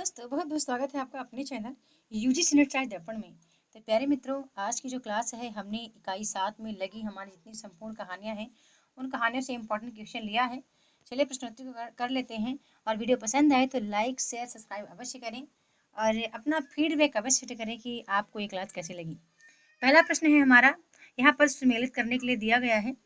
दोस्तों बहुत बहुत स्वागत है आपका अपने चैनल यूजीसी नेट चाहे दर्पण में। तो प्यारे मित्रों, आज की जो क्लास है हमने इकाई 7 में लगी हमारी जितनी संपूर्ण कहानियां हैं उन कहानियों से इम्पोर्टेंट क्वेश्चन लिया है। चलिए प्रश्नोत्तरी को कर लेते हैं। और वीडियो पसंद आए तो लाइक शेयर सब्सक्राइब अवश्य करें और अपना फीडबैक अवश्य करें कि आपको ये क्लास कैसी लगी। पहला प्रश्न है हमारा, यहाँ पर सुमेलित करने के लिए दिया गया है।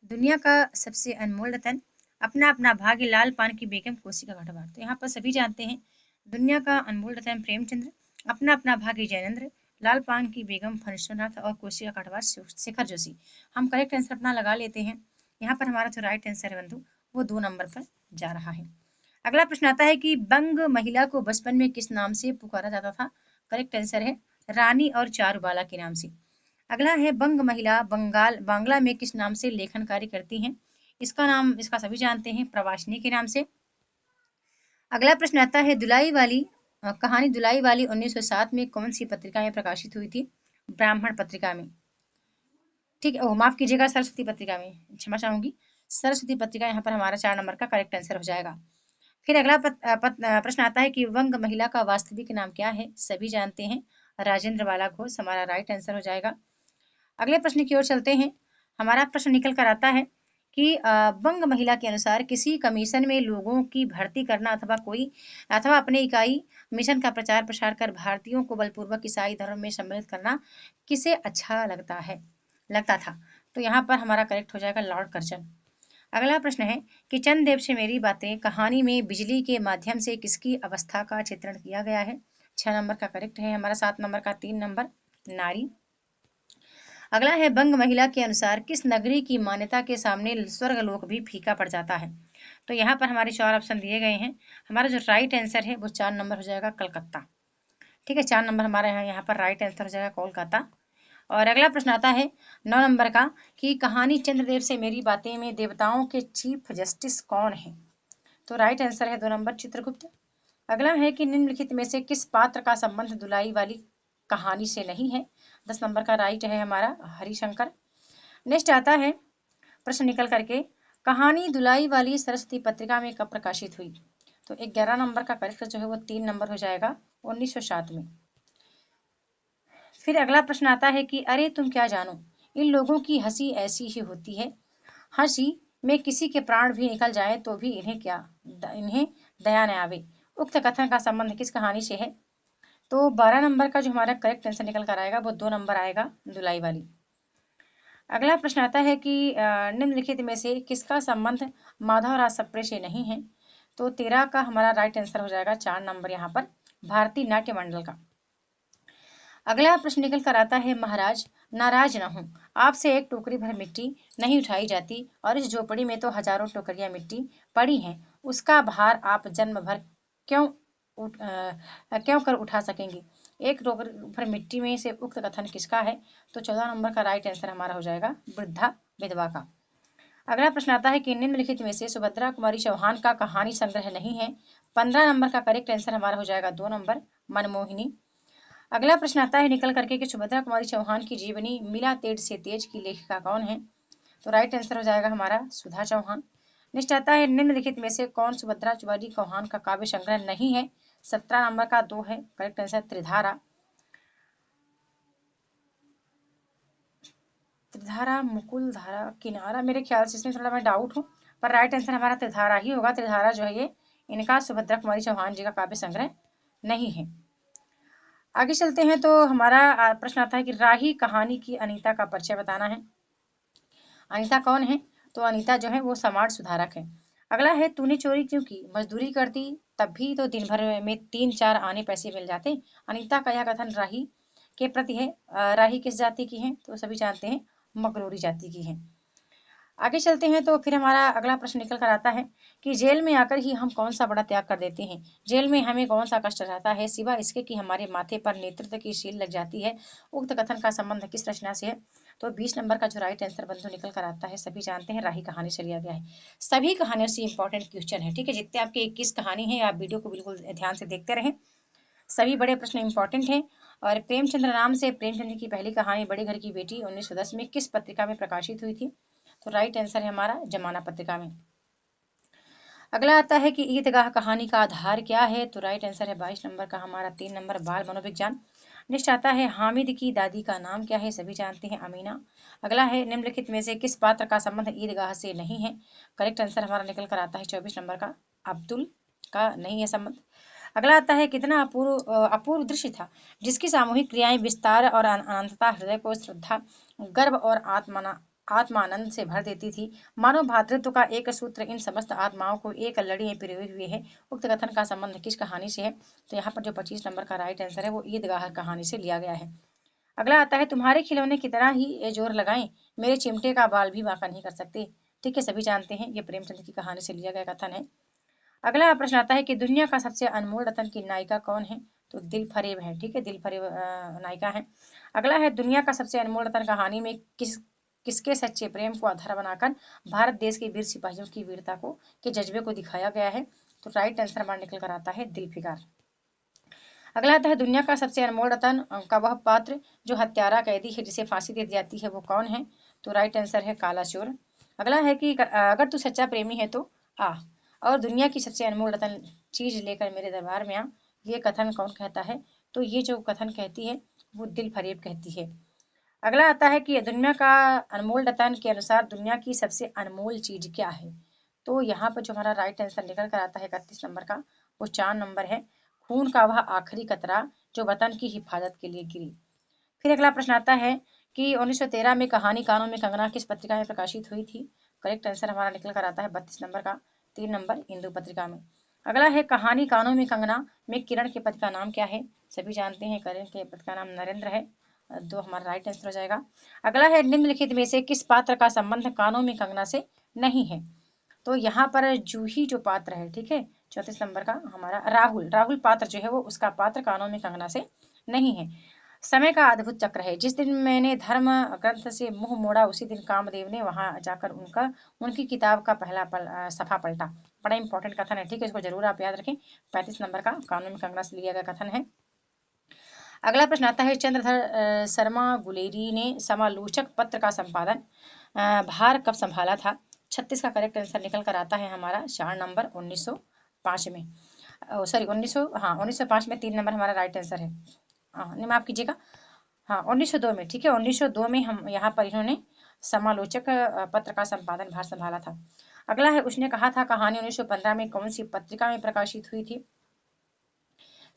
दुनिया का सबसे अनमोल रतन, अपना अपना भाग्य लाल पान की बेगम कोशिका काठवार। तो यहाँ पर सभी जानते हैं दुनिया का अनमोल रतन प्रेमचंद्र, अपना अपना भाग्य जैनेन्द्र, लाल पान की बेगम फणीश्वरनाथ और कोशिका काठवार शेखर जोशी। हम करेक्ट आंसर अपना लगा लेते हैं। यहाँ पर हमारा जो राइट आंसर है बंधु वो 2 नंबर पर जा रहा है। अगला प्रश्न आता है कि बंग महिला को बचपन में किस नाम से पुकारा जाता था। करेक्ट आंसर है रानी और चारुबाला के नाम से। अगला है बंग महिला बांग्ला में किस नाम से लेखन कार्य करती हैं। इसका सभी जानते हैं, प्रवासिनी के नाम से। अगला प्रश्न आता है कहानी दुलाई वाली 1907 में कौन सी पत्रिका में प्रकाशित हुई थी। ब्राह्मण पत्रिका में। ठीक है, माफ कीजिएगा, सरस्वती पत्रिका में, क्षमा चाहूंगी, सरस्वती पत्रिका यहाँ पर हमारा 4 नंबर का करेक्ट आंसर हो जाएगा। फिर अगला प्रश्न आता है कि वंग महिला का वास्तविक नाम क्या है। सभी जानते हैं, राजेंद्र बाला घोष हमारा राइट आंसर हो जाएगा। अगले प्रश्न की ओर चलते हैं। हमारा प्रश्न निकल कर आता है कि बंग महिला के अनुसार किसी कमीशन में लोगों की भर्ती करना अथवा अपने इकाई मिशन का प्रचार प्रसार कर भारतीयों को बलपूर्वक ईसाई धर्म में सम्मिलित करना किसे अच्छा लगता था। तो यहाँ पर हमारा करेक्ट हो जाएगा लॉर्ड कर्जन। अगला प्रश्न है कि चंद देव से मेरी बातें कहानी में बिजली के माध्यम से किसकी अवस्था का चित्रण किया गया है। 6 नंबर का करेक्ट है हमारा। 7 नंबर का 3 नंबर नारी। अगला है बंग महिला के अनुसार किस नगरी की मान्यता के सामने स्वर्गलोक भी फीका पड़ जाता है। तो यहाँ पर हमारे 4 ऑप्शन दिए गए हैं। हमारा जो राइट आंसर है वो 4 नंबर हो जाएगा कलकत्ता। ठीक है, 4 नंबर हमारा यहाँ पर राइट आंसर हो जाएगा कोलकाता। और अगला प्रश्न आता है 9 नंबर का कि कहानी चंद्रदेव से मेरी बातें में देवताओं के चीफ जस्टिस कौन है। तो राइट आंसर है 2 नंबर चित्रगुप्त। अगला है कि निम्नलिखित में से किस पात्र का संबंध दुलाई वाली कहानी से नहीं है। 10 नंबर का राइट है हमारा हरिशंकर। नेक्स्ट आता है प्रश्न निकल करके कहानी दुलाई वाली सरस्वती पत्रिका में कब प्रकाशित हुई। तो 11 नंबर का करेक्ट जो है वो 3 नंबर हो जाएगा 1907 में। फिर अगला प्रश्न आता है कि अरे तुम क्या जानो, इन लोगों की हंसी ऐसी ही होती है, हंसी में किसी के प्राण भी निकल जाए तो भी इन्हें दया न आवे। उक्त कथन का संबंध किस कहानी से है। तो 12 नंबर का जो हमारा करेक्ट आंसर निकल कर आएगा वो 2 नंबर आएगा दुलाई वाली। अगला प्रश्न आता है कि निम्नलिखित में से किसका संबंध माधवराज सप्रे से नहीं है। तो 13 का हमारा राइट आंसर हो जाएगा 4 नंबर यहाँ पर भारतीय नाट्य मंडल का। अगला प्रश्न निकल कर आता है महाराज नाराज न हूँ, आपसे एक टोकरी भर मिट्टी नहीं उठाई जाती और इस झोपड़ी में तो हजारों टोकरियां मिट्टी पड़ी हैं, उसका भार आप जन्म भर क्यों क्यों कर उठा सकेंगे। एक टोकरी भर मिट्टी में से उक्त कथन किसका है। तो 14 नंबर का राइट आंसर हमारा हो जाएगा वृद्धा विधवा का। अगला प्रश्न आता है कि निम्नलिखित में से सुभद्रा कुमारी चौहान का कहानी संग्रह नहीं है। 15 नंबर का करेक्ट आंसर हमारा हो जाएगा 2 नंबर मनमोहिनी। अगला प्रश्न आता है निकल करके कि सुभद्रा कुमारी चौहान की जीवनी मिला तेज से तेज की लेखिका कौन है। तो राइट आंसर हो जाएगा हमारा सुधा चौहान। नेक्स्ट आता है निम्नलिखित में से कौन सुभद्रा कुमारी चौहान का काव्य संग्रह नहीं है। 17 नंबर का 2 है करेक्ट आंसर त्रिधारा। त्रिधारा मुकुल धारा किनारा, मेरे ख्याल से इसमें थोड़ा मैं डाउट हूँ, पर राइट आंसर हमारा त्रिधारा ही होगा। त्रिधारा जो है ये इनका सुभद्रा कुमारी चौहान जी का काव्य संग्रह नहीं है। आगे चलते हैं तो हमारा प्रश्न आता है कि राही कहानी की अनीता का परिचय बताना है। अनीता कौन है। तो अनीता जो है वो समाज सुधारक है। अगला है तूने चोरी क्यों की, मजदूरी करती तब भी तो दिन भर में 3-4 आने पैसे मिल जाते। अनीता का यह कथन राही के प्रति है। राही किस जाति की है। तो सभी जानते हैं मगरूरी जाति की है। आगे चलते हैं तो फिर हमारा अगला प्रश्न निकल कर आता है कि जेल में आकर ही हम कौन सा बड़ा त्याग कर देते हैं। जेल में हमें कौन सा कष्ट रहता है सिवा इसके कि हमारे माथे पर नेतृत्व की शील लग जाती है। उक्त कथन का संबंध किस रचना से है। तो 20 नंबर का जो राइट आंसर बंधु निकल कर आता है, सभी जानते हैं राही कहानी से लिया गया है। सभी कहानियों से इंपॉर्टेंट क्वेश्चन है। ठीक है, जितने आपके 21 कहानी है आप वीडियो को बिल्कुल ध्यान से देखते रहें, सभी बड़े प्रश्न इंपॉर्टेंट हैं। और प्रेमचंद्र नाम से प्रेमचंद्र की पहली कहानी बड़े घर की बेटी 1910 में किस पत्रिका में प्रकाशित हुई थी। तो राइट आंसर है हमारा जमाना पत्रिका में। अगला आता है कि ईदगाह कहानी का आधार क्या है, तो राइट आंसर है 22 नंबर का हमारा 3 नंबर बाल मनोविज्ञान। नेक्स्ट आता है हामिद की दादी का नाम क्या है, सभी जानते हैं अमीना। अगला है निम्नलिखित में से किस पात्र का संबंध ईदगाह से नहीं है, करेक्ट आंसर हमारा निकल कर आता है 24 नंबर का अब्दुल का नहीं है संबंध। अगला आता है कितना अपूर्व दृश्य था जिसकी सामूहिक क्रियाएं विस्तार और अनंतता हृदय को श्रद्धा, गर्व और आत्मानंद से भर देती थी। मानव भातृत्व का एक सूत्र इन समस्त आत्माओं को एक लड़ी में पिरोए हुए है। उक्त कथन का संबंध किस कहानी से है, तो यहाँ पर जो 25 नंबर का राइट आंसर है वो ईदगाह कहानी से लिया गया है। अगला आता है तुम्हारे खिलौने कितना ही जोर लगाएं मेरे चिमटे का बाल भी बांका नहीं कर सकते। ठीक है, सभी जानते हैं ये प्रेमचंद की कहानी से लिया गया कथन है। अगला प्रश्न आता है कि दुनिया का सबसे अनमोल रतन की नायिका कौन है, तो दिल फरेब है। ठीक है, दिल फरेब नायिका है। अगला है दुनिया का सबसे अनमोल रतन कहानी में किसके सच्चे प्रेम को आधार बनाकर भारत देश के वीर सिपाहियों की वीरता को के जज्बे को दिखाया गया है, तो राइट आंसर हमारा निकल कर आता है दिल फिगार। अगला आता है दुनिया का सबसे अनमोल रतन का वह पात्र जो हत्यारा कैदी है जिसे फांसी दे दी जाती है वो कौन है, तो राइट आंसर है काला चोर। अगला है कि अगर तू सच्चा प्रेमी है तो आ और दुनिया की सबसे अनमोल रतन चीज लेकर मेरे दरबार में आ, ये कथन कौन कहता है, तो ये जो कथन कहती है वो दिल फरेब कहती है। अगला आता है कि दुनिया का अनमोल रतन के अनुसार दुनिया की सबसे अनमोल चीज क्या है, तो यहाँ पर जो हमारा राइट आंसर निकल कर आता है 31 नंबर का वो 4 नंबर है खून का वह आखिरी कतरा जो वतन की हिफाजत के लिए गिरी। फिर अगला प्रश्न आता है कि 1913 में कहानी कानों में कंगना किस पत्रिका में प्रकाशित हुई थी, करेक्ट आंसर हमारा निकल कर आता है 32 नंबर का 3 नंबर इंदु पत्रिका में। अगला है कहानी कानों में कंगना में किरण के पति का नाम क्या है, सभी जानते हैं किरण के पति का नाम नरेंद्र है, दो हमारा राइट आंसर हो जाएगा। अगला है निम्नलिखित में से किस पात्र का संबंध कानों में कंगना से नहीं है, तो यहाँ पर जूही जो पात्र है, ठीक है 34 नंबर का हमारा राहुल राहुल पात्र जो है वो उसका पात्र कानों में कंगना से नहीं है। समय का अद्भुत चक्र है, जिस दिन मैंने धर्म ग्रंथ से मुंह मोड़ा उसी दिन कामदेव ने वहां जाकर उनकी किताब का पहला सफा पलटा। बड़ा इंपॉर्टेंट कथन है, ठीक है, इसको जरूर आप याद रखें। 35 नंबर का कानून में कंगना से लिया गया कथन है। अगला प्रश्न आता है चंद्रधर शर्मा गुलेरी ने समालोचक पत्र का संपादन भार कब संभाला था, 36 का करेक्ट आंसर निकल कर आता है हमारा 4 नंबर 1905 में, सॉरी 1900, हाँ 1905 में 3 नंबर हमारा राइट आंसर है। हाँ नहीं माफ कीजिएगा, हाँ 1902 में, ठीक है 1902 में हम यहाँ पर इन्होंने समालोचक पत्र का संपादन भार संभाला था। अगला है उसने कहा था कहानी 1915 में कौन सी पत्रिका में प्रकाशित हुई थी,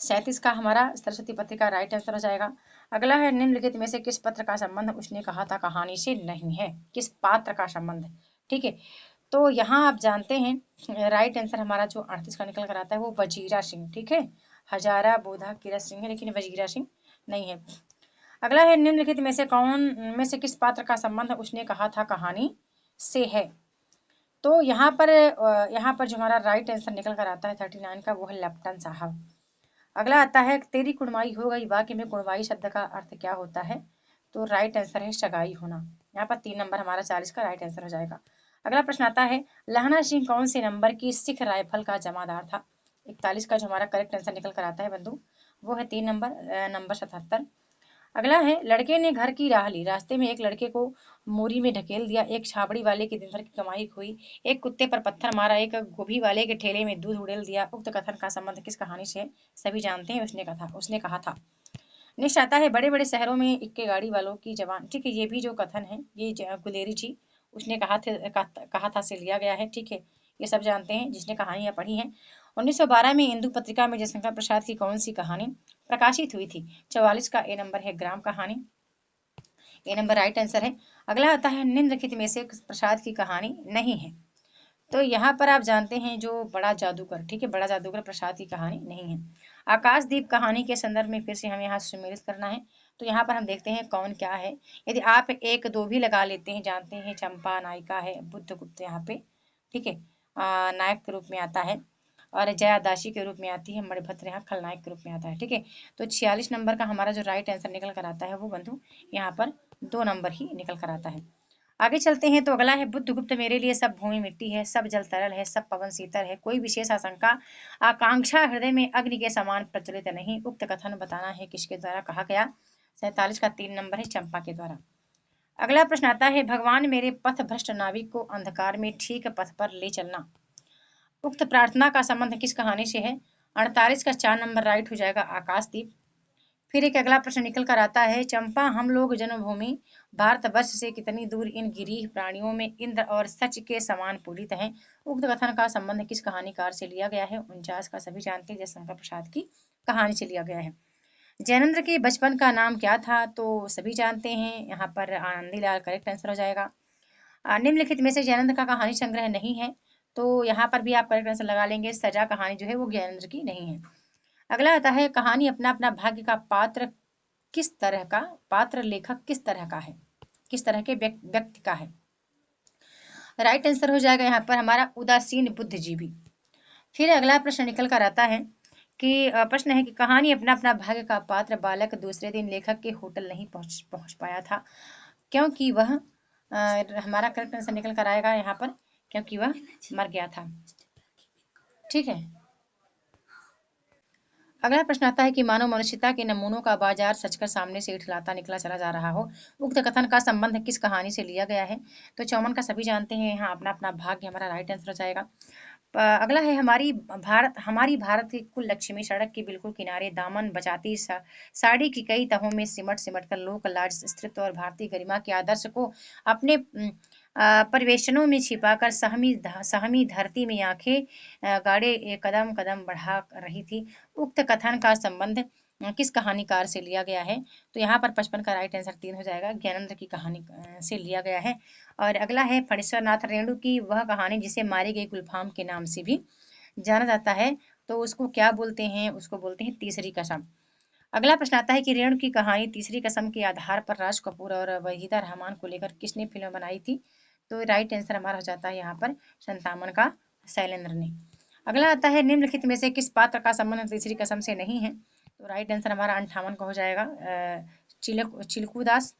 37 का हमारा सरस्वती पत्रिका राइट आंसर हो जाएगा। अगला है निम्नलिखित में से किस पत्र का संबंध उसने कहा था कहानी से नहीं है, किस पात्र का संबंध, ठीक है, तो यहाँ आप जानते हैं राइट आंसर हमारा जो 38 का निकल कर आता है वो वजीरा सिंह, ठीक है, हजारा बोधा कीरत सिंह है लेकिन वजीरा सिंह नहीं है। अगला है निम्नलिखित में से कौन में से किस पात्र का संबंध उसने कहा था कहानी से है, तो यहाँ पर जो हमारा राइट आंसर निकल कर आता है 39 का वो है लेफ्टन साहब। अगला आता है तेरी कुड़माई हो गई वाक्य में कुड़माई शब्द का अर्थ क्या होता है, तो राइट आंसर है सगाई होना। यहाँ पर 3 नंबर हमारा 40 का राइट आंसर हो जाएगा। अगला प्रश्न आता है लहना सिंह कौन से नंबर की सिख राइफल का जमादार था, 41 का जो हमारा करेक्ट आंसर निकल कर आता है बंधु वो है 3 नंबर नंबर 77। अगला है लड़के ने घर की राह ली, रास्ते में एक लड़के को मोरी में ढकेल दिया, एक छाबड़ी वाले की दिन भर की कमाई खोई, एक कुत्ते पर पत्थर मारा, एक गोभी वाले के ठेले में दूध उड़ेल दिया। उक्त कथन का संबंध किस कहानी से है, सभी जानते हैं उसने कहा था। नेक्स्ट आता है बड़े बड़े शहरों में इक्के गाड़ी वालों की जवान, ठीक है, ये भी जो कथन है ये गुलेरी जी उसने कहा था से लिया गया है, ठीक है, ये सब जानते हैं जिसने कहानियां पढ़ी हैं। 1912 में इंदु पत्रिका में जयशंकर प्रसाद की कौन सी कहानी प्रकाशित हुई थी, 44 का ए नंबर है ग्राम कहानी, ए नंबर राइट आंसर है। अगला आता है निम्नलिखित में से प्रसाद की कहानी नहीं है, तो यहाँ पर आप जानते हैं जो बड़ा जादूगर, ठीक है, बड़ा जादूगर प्रसाद की कहानी नहीं है। आकाशदीप कहानी के संदर्भ में फिर से हमें यहाँ सुमेलित करना है, तो यहाँ पर हम देखते हैं कौन क्या है। यदि आप एक दो भी लगा लेते हैं, जानते हैं चंपा नायिका है, बुद्धगुप्त यहाँ पे, ठीक है, नायक के रूप में आता है और जया दासी के रूप में आती है, मणिभद्र यहाँ खलनायक के रूप में आता है, ठीक है, तो 46 नंबर का हमारा जो राइट आंसर निकल कर आता है वो बंधु यहाँ पर 2 नंबर ही निकल कर आता है। आगे चलते हैं, तो अगला है बुद्धगुप्त मेरे लिए सब भूमि मिट्टी है, सब जल तरल है, सब पवन शीतल है, कोई विशेष आशंका आकांक्षा हृदय में अग्नि के समान प्रचलित नहीं। उक्त कथन बताना है किसके द्वारा कहा गया, 47 का 3 नंबर है चंपा के द्वारा। अगला प्रश्न आता है भगवान मेरे पथ भ्रष्ट नाविक को अंधकार में ठीक पथ पर ले चलना। उक्त प्रार्थना का संबंध किस कहानी से है? 48 का 4 नंबर राइट हो जाएगा, आकाशदीप। फिर एक अगला प्रश्न निकल कर आता है, चंपा हम लोग जन्मभूमि भारतवर्ष से कितनी दूर इन गिरीह प्राणियों में इंद्र और सच के समान पूरित हैं? उक्त कथन का संबंध किस कहानीकार से लिया गया है? 49 का सभी जानते हैं, जयशंकर प्रसाद की कहानी से लिया गया है। जैनेंद्र के बचपन का नाम क्या था? तो सभी जानते हैं, यहाँ पर आनंदीलाल करेक्ट आंसर हो जाएगा। निम्नलिखित में से ज्ञानेंद्र का कहानी संग्रह नहीं है, तो यहाँ पर भी आप करेक्ट आंसर लगा लेंगे, सजा कहानी जो है वो ज्ञानेंद्र की नहीं है। अगला आता है, कहानी अपना अपना भाग्य का पात्र किस तरह का, पात्र लेखक किस तरह का है, किस तरह के व्यक्ति का है? राइट आंसर हो जाएगा यहाँ पर हमारा उदासीन बुद्धिजीवी। फिर अगला प्रश्न निकल कर आता है कि प्रश्न है कि कहानी अपना अपना भाग्य का पात्र बालक दूसरे दिन लेखक के होटल नहीं पहुंच पाया था, क्योंकि वह हमारा करेक्ट आंसर निकल कर आएगा यहाँ पर, क्योंकि वह मर गया था। ठीक है, अगला प्रश्न आता है कि मानव मनुष्यता के नमूनों का बाजार सचकर सामने से इठलाता निकला चला जा रहा हो, उक्त कथन का संबंध किस कहानी से लिया गया है? तो 54 का सभी जानते हैं, यहाँ अपना अपना भाग्य हमारा राइट आंसर हो जाएगा। अगला है, हमारी भारत की कुल लक्ष्मी सड़क के बिल्कुल किनारे दामन बचाती साड़ी की कई तहों में सिमट सिमट कर लोक लाज, स्त्रीत्व और भारतीय गरिमा के आदर्श को अपने परिवेशनों में छिपाकर सहमी धरती में आंखें गाड़े एक कदम कदम बढ़ा रही थी। उक्त कथन का संबंध किस कहानीकार से लिया गया है? तो यहाँ पर 55 का राइट आंसर 3 हो जाएगा, ज्ञानेंद्र की कहानी से लिया गया है। और अगला है, फणीश्वर नाथ रेणु की वह कहानी जिसे मारी गई गुलफाम के नाम से भी जाना जाता है, तो उसको क्या बोलते हैं? उसको बोलते हैं तीसरी कसम। अगला प्रश्न आता है कि रेणु की कहानी तीसरी कसम के आधार पर राज कपूर और वहीदा रहमान को लेकर किसने फिल्म बनाई थी? तो राइट आंसर हमारा हो जाता है यहाँ पर 57 का शैलेंद्र ने। अगला आता है, निम्नलिखित में से किस पात्र का संबंध तीसरी कसम से नहीं है? तो राइट आंसर हमारा 58 का हो जाएगा, चिलकू दास।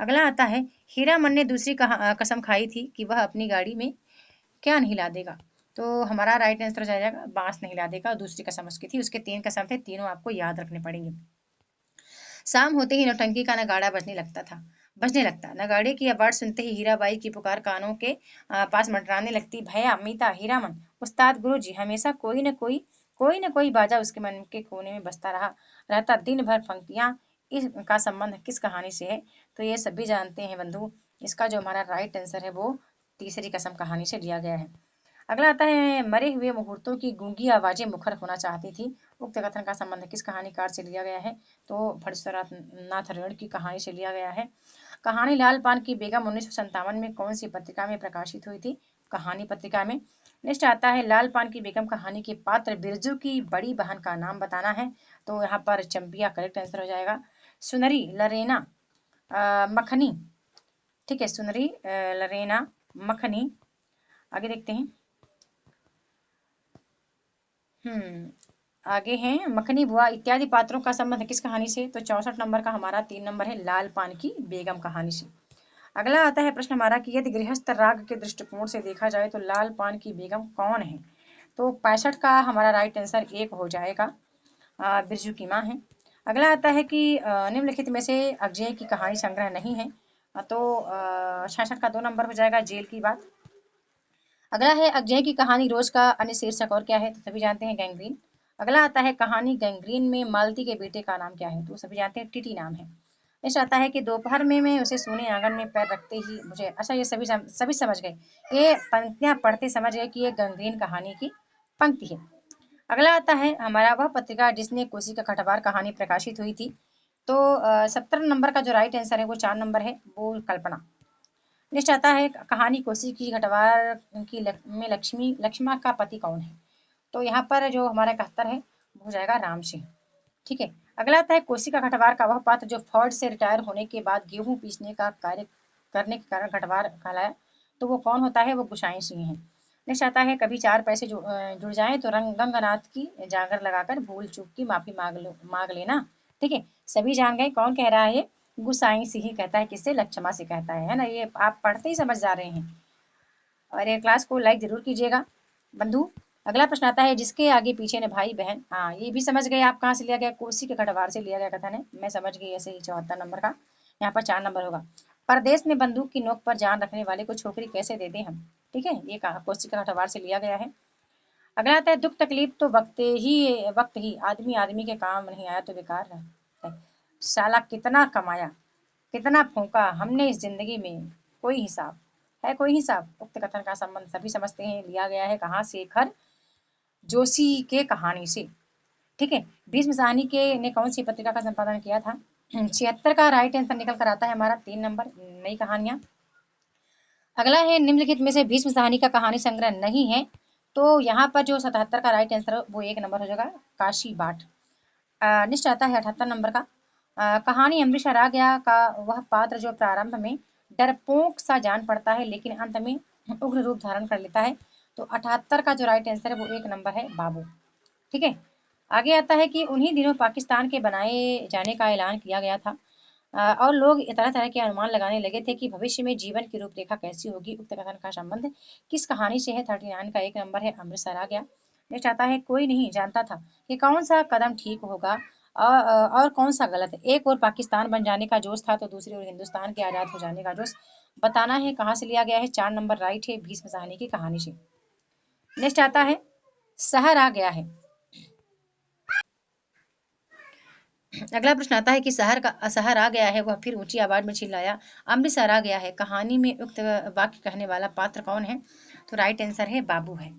अगला आता है, हीरामन ने दूसरी कसम खाई थी कि वह अपनी गाड़ी में क्या नहीं ला देगा? तो हमारा राइट आंसर हो जाएगा, बांस नहीं ला देगा। दूसरी कसम उसकी थी, उसके 3 कसम थे, तीनों आपको याद रखने पड़ेंगे। शाम होते ही नौटंकी का नगाड़ा बजने लगता। नगाड़े की आवाज सुनते ही हीराबाई की पुकार कानों के पास मंडराने लगती। भैया, मीता, हीरामन, उस्ताद, गुरुजी, हमेशा कोई न कोई बाजा उसके मन के कोने में बजता रहता दिन भर। पंक्तियां इसका संबंध किस कहानी से है? तो ये सभी जानते हैं बंधु, इसका जो हमारा राइट आंसर है वो तीसरी कसम कहानी से लिया गया है। अगला आता है, मरे हुए मुहूर्तों की गूंगी आवाजें मुखर होना चाहती थी, उक्त कथन का संबंध किस कहानीकार से लिया गया है? तो फणीश्वर नाथ रेणु की कहानी से लिया गया है। कहानी लाल पान की बेगम 1957 में कौन सी पत्रिका में प्रकाशित हुई थी? कहानी पत्रिका में। नेक्स्ट आता है, लाल पान की बेगम कहानी के पात्र बिरजू की बड़ी बहन का नाम बताना है, तो यहाँ पर चंपिया करेक्ट आंसर हो जाएगा। सुनरी, लरेना, मखनी, ठीक है, सुनरी, लरेना, मखनी। आगे देखते हैं। आगे हैं, मखनी बुआ इत्यादि पात्रों का संबंध किस कहानी से? तो 64 नंबर का हमारा 3 नंबर है, लाल पान की बेगम कहानी से। अगला आता है प्रश्न हमारा कि यदि गृहस्थ राग के दृष्टिकोण से देखा जाए तो लाल पान की बेगम कौन है? तो 65 का हमारा राइट आंसर 1 हो जाएगा, बिरजू की माँ है। अगला आता है कि निम्नलिखित में से अजय की कहानी संग्रह नहीं है, तो 66 का 2 नंबर हो जाएगा, जेल की बात। अगला है, अजय की कहानी रोज का अन्य शीर्षक और क्या है? तो सभी जानते हैं, गैंग्रीन। अगला आता है, कहानी गैंग्रीन में मालती के बेटे का नाम क्या है? तो सभी जानते हैं, टीटी नाम है। नेक्स्ट आता है कि दोपहर में मैं उसे सोने आंगन में पैर रखते ही मुझे, अच्छा ये सभी समझ गए, ये पंक्तियां पढ़ते समझ गए कि ये गैंग्रीन कहानी की पंक्ति है। अगला आता है हमारा, वह पत्रिका जिसने कोसी का खटवार कहानी प्रकाशित हुई थी, तो 70 नंबर का जो राइट आंसर है वो 4 नंबर है, वो कल्पना। नेक्स्ट आता है, कहानी कोसी की घटवार की में लक्ष्मा का पति कौन है? तो यहाँ पर जो हमारा 71 है वो हो जाएगा राम सिंह। ठीक है, अगला आता है, कोसी का घटवार का वह पात्र जो फौज से रिटायर होने के बाद गेहूं पीसने का कार्य करने के कारण घटवार कहलाया, तो वो कौन होता है? वो गुसाई सिंह है। नेक्स्ट आता है, कभी 4 पैसे जुड़ जाए तो गंगनाथ की जागर लगाकर भूल चूक की माफी मांग लेना। ठीक है, सभी जान गए कौन कह रहा है, ये गुसाई सिंह ही कहता है। किससे? लक्ष्मण से कहता है ना, ये आप पढ़ते ही समझ जा रहे हैं। और ये क्लास को लाइक जरूर कीजिएगा बंधु। अगला प्रश्न आता है, जिसके आगे पीछे ने भाई बहन, हाँ ये भी समझ गए आप कहाँ से लिया गया, कोसी के कटवार से लिया गया कथन है, मैं समझ गई ऐसे ही। 74 नंबर का यहाँ पर 4 नंबर होगा। परदेश में बंदूक की नोक पर जान रखने वाले को छोकरी कैसे दे दें हम? ठीक है, ये कहा कोसी का कटवार से लिया गया है। अगला आता है दुख तकलीफ तो वक्त ही आदमी आदमी के काम नहीं आया तो बेकार है। साला कितना कमाया, कितना फूंका हमने इस जिंदगी में, कोई हिसाब है, कोई हिसाब। उक्त कथन का संबंध सभी समझते हैं, लिया गया है कहाँ से? खर जोशी के कहानी से। ठीक है, भीष्म साहनी के ने कौन सी पत्रिका का संपादन किया था? 76 का राइट आंसर निकल कर आता है हमारा 3 नंबर, नई कहानियां। अगला है निम्नलिखित में से भीष्म साहनी का कहानी संग्रह नहीं है, तो यहाँ पर जो 77 का राइट आंसर वो 1 नंबर हो जाएगा, काशी बाट। नेक्स्ट आता है 78 नंबर का। कहानी अमरीश आ गया का वह पात्र जो प्रारंभ में डरपोक सा जान पड़ता है लेकिन अंत में उग्र रूप धारण कर लेता है, तो 78 का जो राइट आंसर है वो 1 नंबर है, बाबू। ठीक है, आगे आता है कि उन्हीं दिनों पाकिस्तान के बनाए जाने का ऐलान किया गया था, और लोग तरह तरह के अनुमान लगाने लगे थे कि भविष्य में जीवन की रूपरेखा कैसी होगी। उक्त कथन का संबंध किस कहानी से है? 39 का 1 नंबर है, अमृतसर आ गया। नेक्स्ट आता है कोई नहीं जानता था कि कौन सा कदम ठीक होगा और कौन सा गलत। एक और पाकिस्तान बन जाने का जोश था तो दूसरी ओर हिंदुस्तान के आजाद हो जाने का जोश। बताना है कहाँ से लिया गया है? 4 नंबर राइट है, भीष्म साहनी की कहानी से। नेक्स्ट आता है शहर आ गया है। अगला प्रश्न आता है कि शहर आ गया है, वह फिर ऊंची आवाज में चिल्लाया, अमृतसर आ गया है। कहानी में उक्त वाक्य कहने वाला पात्र कौन है? तो राइट आंसर है बाबू है।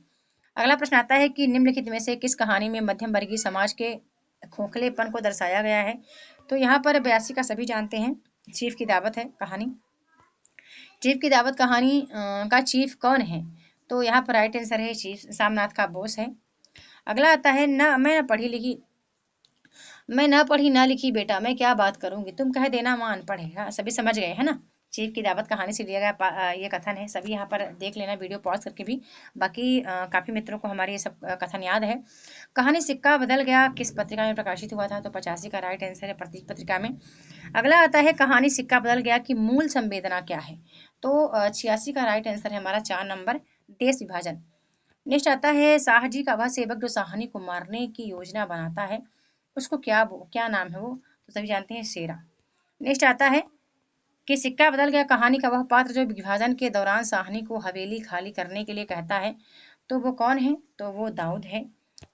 अगला प्रश्न आता है कि निम्नलिखित में से किस कहानी में मध्यम वर्गीय समाज के खोखलेपन को दर्शाया गया है? तो यहाँ पर 82 का सभी जानते हैं, चीफ की दावत है कहानी। चीफ की दावत कहानी का चीफ कौन है? तो यहाँ पर राइट आंसर है चीफ सामनाथ का बोस है। अगला आता है ना मैं न पढ़ी न लिखी बेटा मैं क्या बात करूंगी, तुम कह देना मां अनपढ़ है। हाँ, सभी समझ गए है ना? चीफ की दावत कहानी से लिया गया ये कथन है। सभी यहाँ पर देख लेना वीडियो पॉज करके भी। बाकी काफी मित्रों को हमारे ये सब कथन याद है। कहानी सिक्का बदल गया किस पत्रिका में प्रकाशित हुआ था? तो 85 का राइट आंसर है प्रतीक पत्रिका में। अगला आता है कहानी सिक्का बदल गया की मूल संवेदना क्या है? तो 86 का राइट आंसर है हमारा 4 नंबर, देश विभाजन। नेक्स्ट आता है शाहजी का वह सेवक जो साहनी को मारने की योजना बनाता है, उसको क्या नाम है वो? तो सभी जानते हैं शेरा। नेक्स्ट आता है कि सिक्का बदल गया कहानी का वह पात्र जो विभाजन के दौरान साहनी को हवेली खाली करने के लिए कहता है, तो वो कौन है? तो वो दाऊद है,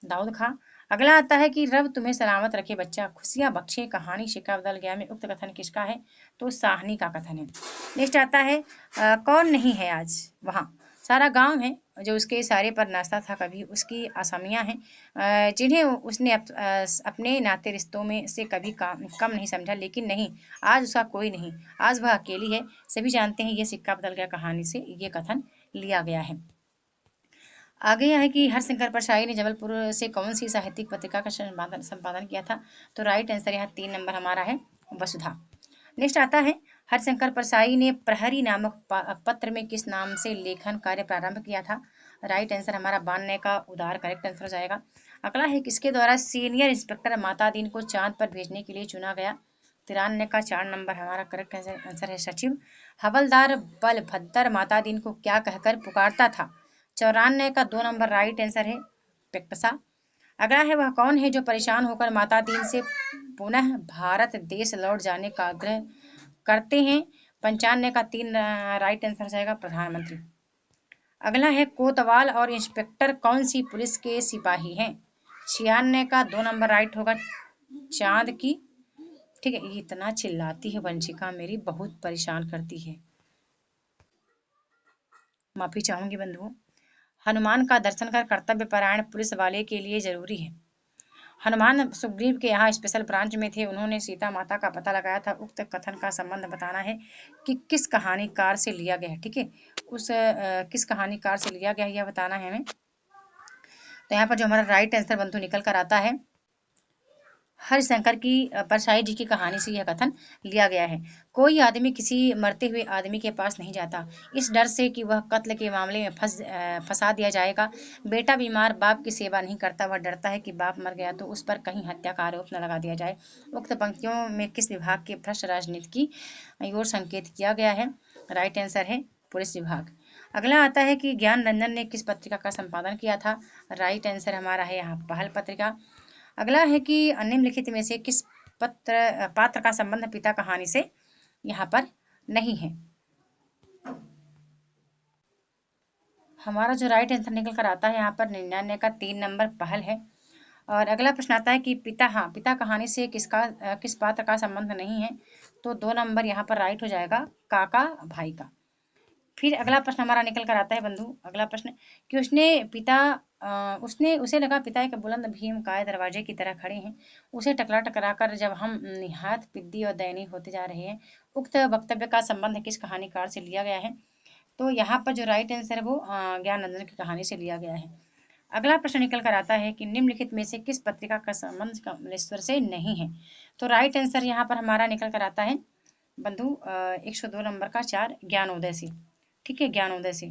दाऊद खां। अगला आता है कि रब तुम्हें सलामत रखे बच्चा खुशियां बख्शे। कहानी सिक्का बदल गया में उक्त कथन किसका है? तो साहनी का कथन है। नेक्स्ट आता है कौन नहीं है आज वहाँ? सारा गांव है जो उसके इशारे पर नाचता था कभी, उसकी असामियां हैं जिन्हें उसने अपने नाते रिश्तों में से कभी कम नहीं समझा, लेकिन नहीं आज उसका कोई नहीं, आज वह अकेली है। सभी जानते हैं ये सिक्का बदल गया कहानी से ये कथन लिया गया है। आगे यह है कि हरशंकर परसाई ने जबलपुर से कौन सी साहित्यिक पत्रिका का संपादन किया था? तो राइट आंसर यहाँ 3 नंबर हमारा है, वसुधा। नेक्स्ट आता है हरशंकर परसाई ने प्रहरी नामक पत्र में किस नाम से लेखन कार्य प्रारंभ किया था? राइट आंसर हमारा 92 का उदार करेक्ट आंसर हो जाएगा। अगला है किसके द्वारा सीनियर इंस्पेक्टर मातादीन को चांद पर भेजने के लिए चुना गया? 93 का 4 नंबर हमारा करेक्ट आंसर है सचिव। हवलदार बलभद्र मातादीन को क्या कहकर पुकारता था? 94 का 2 नंबर राइट आंसर है पेक्पसा। अगला है वह कौन है जो परेशान होकर माता दीन से पुनः भारत देश लौट जाने का आग्रह करते हैं? 95 का 3 राइट आंसर हो जाएगा प्रधानमंत्री। अगला है कोतवाल और इंस्पेक्टर कौन सी पुलिस के सिपाही हैं? 96 का 2 नंबर राइट होगा चांद की। ठीक है, ये इतना चिल्लाती है वंशिका मेरी, बहुत परेशान करती है, माफी चाहूंगी बंधुओं। हनुमान का दर्शन कर कर्तव्य परायण पुलिस वाले के लिए जरूरी है। हनुमान सुग्रीव के यहाँ स्पेशल ब्रांच में थे, उन्होंने सीता माता का पता लगाया था। उक्त कथन का संबंध बताना है कि किस कहानीकार से लिया गया है। ठीक है, किस कहानीकार से लिया गया है यह बताना है हमें। तो यहाँ पर जो हमारा राइट आंसर बंधु निकल कर आता है हरिशंकर की परसाई जी की कहानी से यह कथन लिया गया है। कोई आदमी किसी मरते हुए आदमी के पास नहीं जाता इस डर से कि वह कत्ल के मामले में फंसा दिया जाएगा। बेटा बीमार बाप की सेवा नहीं करता, वह डरता है कि बाप मर गया तो उस पर कहीं हत्या का आरोप न लगा दिया जाए। उक्त पंक्तियों में किस विभाग के भ्रष्ट राजनीति की ओर संकेत किया गया है? राइट आंसर है पुलिस विभाग। अगला आता है कि ज्ञान रंजन ने किस पत्रिका का संपादन किया था? राइट आंसर हमारा है यहाँ पहल पत्रिका। अगला है कि निम्नलिखित में से किस पात्र का संबंध पिता कहानी से यहाँ पर नहीं है? हमारा जो राइट आंसर निकल कर आता है यहाँ पर 99 का 3 नंबर पहल है। और अगला प्रश्न आता है कि पिता, हाँ पिता कहानी से किस पात्र का संबंध नहीं है, तो 2 नंबर यहाँ पर राइट हो जाएगा, काका भाई का। फिर अगला प्रश्न हमारा निकल कर आता है बंधु, अगला प्रश्न कि उसे लगा पिता एक बुलंद भीम काय दरवाजे की तरह खड़े हैं। उसे टकरा टकरा कर जब हम निहायत पिद्दी और दयनीय होते जा रहे हैं। उक्त वक्तव्य का संबंध किस कहानीकार से लिया गया है? तो यहाँ पर जो राइट आंसर है वो ज्ञानंदन की कहानी से लिया गया है। अगला प्रश्न निकल कर आता है कि निम्नलिखित में से किस पत्रिका का संबंध कमलेश्वर से नहीं है? तो राइट आंसर यहाँ पर हमारा निकल कर आता है बंधु 102 नंबर का 4 ज्ञानोदय से। ठीक है, ज्ञानोदय से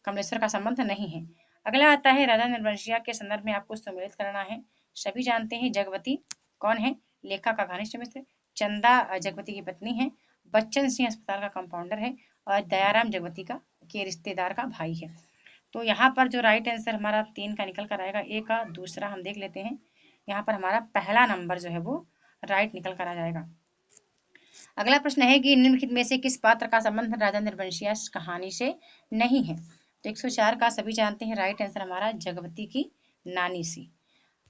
कमलेश्वर का संबंध नहीं है। अगला आता है राजा निर्वंशिया के संदर्भ में आपको सम्मिलित करना है। सभी जानते हैं जगवती कौन है? लेखक का घनिष्ठ मित्र, चंदा जगवती की पत्नी है, बच्चन सिंह अस्पताल का कंपाउंडर है, और दयाराम जगवती का के रिश्तेदार का भाई है। तो यहाँ पर जो राइट आंसर हमारा 3 का निकल कर आएगा। ए का दूसरा हम देख लेते हैं। यहाँ पर हमारा पहला नंबर जो है वो राइट निकल कर आ जाएगा। अगला प्रश्न है कि निम्नलिखित में से किस पात्र का संबंध राजा निर्वंशिया कहानी से नहीं है? तो 104 का सभी जानते हैं राइट आंसर हमारा जगवती की नानी से।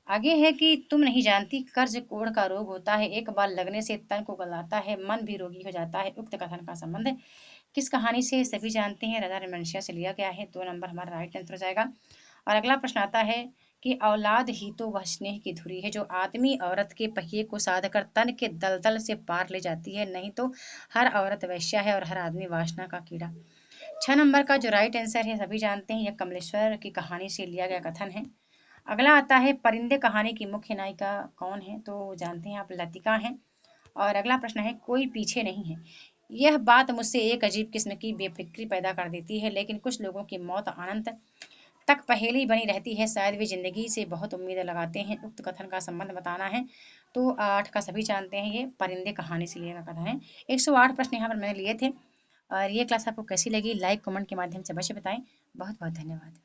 आगे है कि तुम नहीं जानती कर्ज कोढ़ का रोग होता है, एक बार लगने से तन को गलाता है, मन भी रोगी हो जाता है। उक्त कथन का संबंध किस कहानी से? सभी जानते हैं राजा निर्वंशिया से लिया गया है। 2 नंबर हमारा राइट आंसर हो जाएगा। और अगला प्रश्न आता है कि औलाद ही तो वह स्नेह की धुरी है जो आदमी औरत के पहिए को साध कर तन के दलदल से पार ले जाती है, नहीं तो हर औरत वैश्या है और हर आदमी वासना का कीड़ा। 6 नंबर का जो राइट आंसर है सभी जानते हैं यह कमलेश्वर की कहानी से लिया गया कथन है। अगला आता है परिंदे कहानी की मुख्य नायिका कौन है? तो जानते हैं आप लतिका हैं। और अगला प्रश्न है कोई पीछे नहीं है। यह बात मुझसे एक अजीब किस्म की बेफिक्री पैदा कर देती है, लेकिन कुछ लोगों की मौत अनंत तक पहेली बनी रहती है, शायद वे जिंदगी से बहुत उम्मीदें लगाते हैं। उक्त कथन का संबंध बताना है। तो 8 का सभी जानते हैं ये परिंदे कहानी से लिया गया कथन है। 108 प्रश्न यहाँ पर मैंने लिए थे। और ये क्लास आपको कैसी लगी? लाइक कमेंट के माध्यम से अवश्य बताएं। बहुत बहुत धन्यवाद।